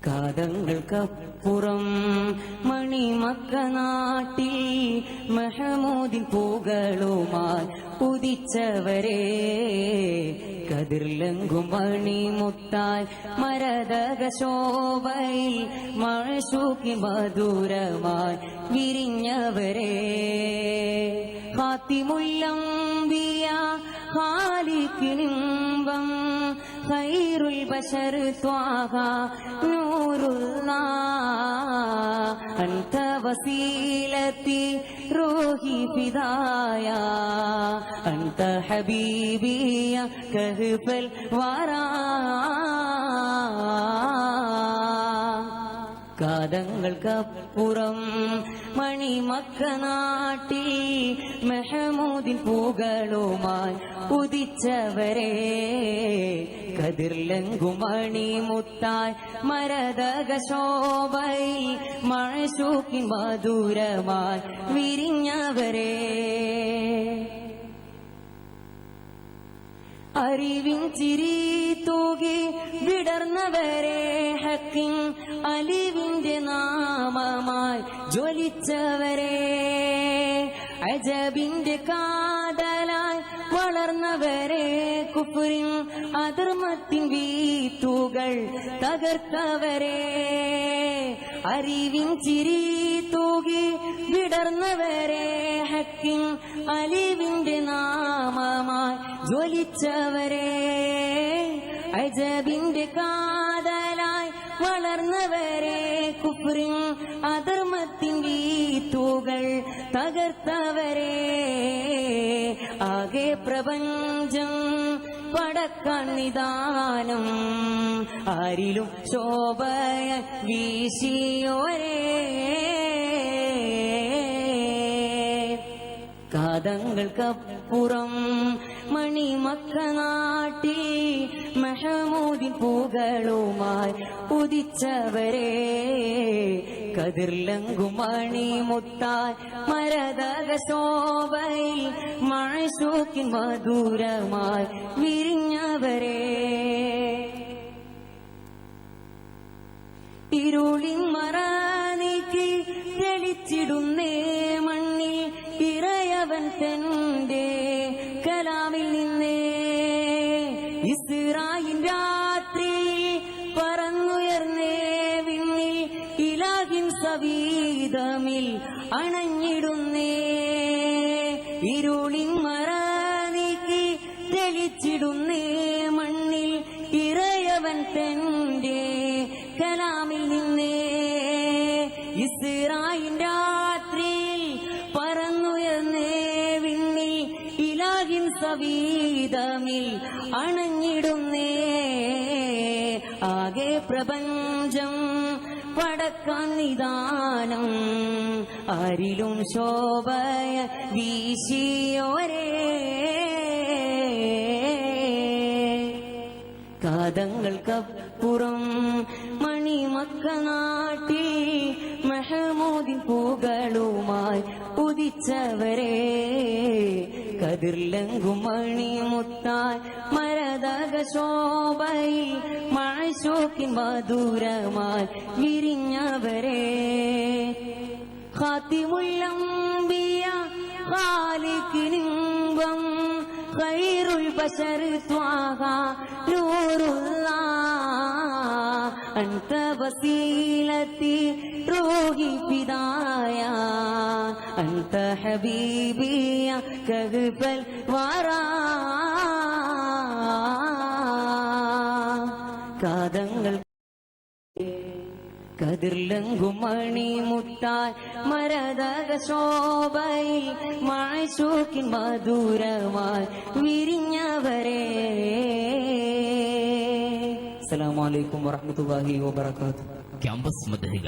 കാതങ്ങൾക്കപ്പുറം മണിമക്ക നാട്ടിൽ മഹമൂദിൻ പൂകളുമായി ഉദിച്ചവരെ കതിർലങ്കും മണിമുത്തായി മരതക ശോഭയിൽ മഴശൂക്കി മധുരമായി വിരിഞ്ഞവരെ ഖാതിമുല്ലംബിയ ഖാലിഖിനിമ്പം ഖൈറുൽ ബശർ ത്വാഹ നൂറുല്ലാഹ് അൻത വസീലത്തി റൂഹി ഫിദായ അൻത ഹബീബിയ കഹ്ഫൽ വറാ കാതങ്ങൾക്കപ്പുറം മണിമക്ക നാട്ടിൽ മഹമൂദിൻ പൂകളുമായി ഉദിച്ചവരെ കതിർലങ്കും മണിമുത്തായി മരതക ശോഭയിൽ മഴശൂക്കിൻ മധുരമായി വിരിഞ്ഞവരെ അറിവിൻ ചിരി തൂകി വിടർന്നവരെ ഹക്കിൻ അലിവിന്റെ നാമമായി ജ്വലിച്ചവരെ അജബിന്റെ കാതലായി വളർന്നവരെ കുഫ്രിൻ അധർമ്മത്തിൻ വീത്തുകൾ തകർത്തവരെ അറിവിൻ ചിരി തൂകി വിടർന്നവരെ ഹക്കിൻ അലിവിന്റെ നാമമായി ജ്വലിച്ചവരെ അജബിന്റെ കാതലായി വളർന്നവരെ കുഫ്രിൻ അധർമ്മത്തിൻ വീത്തുകൾ തകർത്തവരെ ആകെ പ്രപഞ്ചം പടക്കാൻ നിദാനം ആരിലും ശോഭയ വീശിയോരേ കാതങ്ങൾക്കപ്പുറം മണിമക്ക നാട്ടിൽ മഹമൂദിൻ പൂകളുമായി ഉദിച്ചവരെ കതിർലങ്കും മണിമുത്തായി മരതക ശോഭയിൽ മഴശൂക്കിൻ മധുരമായി വിരിഞ്ഞവരെ ഇരുളിൻ മറ നീക്കി തെളിച്ചിടുന്നേ മണ്ണിൽ ഇറയവൻ തന്റെ കലാമിൽ നിന്നേ ഇസ്രായിൻ രാത്രി പറന്നുയർന്നേ വിണ്ണിൽ ഇലാഹിൻ സവീതമിൽ അണഞ്ഞിടുന്നേ ഇരുളിൻ മറ നീക്കി തെളിച്ചിടുന്നേ മണ്ണിൽ ഇറയവൻ തന്റെ കലാമിൽ നിന്നേ ഇസ്രായിൻ രാത്രിയിൽ പറന്നുയർന്നേ വിണ്ണിൽ ഇലാഹിൻ സവീതമിൽ അണഞ്ഞിടുന്നേ ആകെ പ്രപഞ്ചം പടക്കാൻ നിദാനം ആരിലും ശോഭയ വീശിയോരേ കാതങ്ങൾക്കപ്പുറം മണിമക്ക നാട്ടിൽ മഹമൂദിൻ പൂകളുമായി ഉദിച്ചവരെ കതിർലങ്കും മണിമുത്തായി മരതക ശോഭയിൽ മഴശൂക്കിൻ മധുരമായി വിരിഞ്ഞവരെ ഖാതിമുല്ലംബിയ ഖാലിഖിനിമ്പം ഖൈറുൽ ബശർ ത്വാഹ നൂറുല്ലാഹ് അൻത വസീലത്തി റൂഹി ഫിദായ അൻത ഹബീബിയ കഹ്ഫൽ വറാ കാതങ്ങൾ കതിർലങ്കും മണിമുത്തായി മരതക ശോഭയിൽ മഴശൂക്കിൻ മധുരമായി വിരിഞ്ഞവരെ. അസ്സലാമു അലൈക്കും വറഹ്മത്തുള്ളാഹി വബറകാതുഹു. ക്യാമ്പസ് മദ്ഹഗാൻ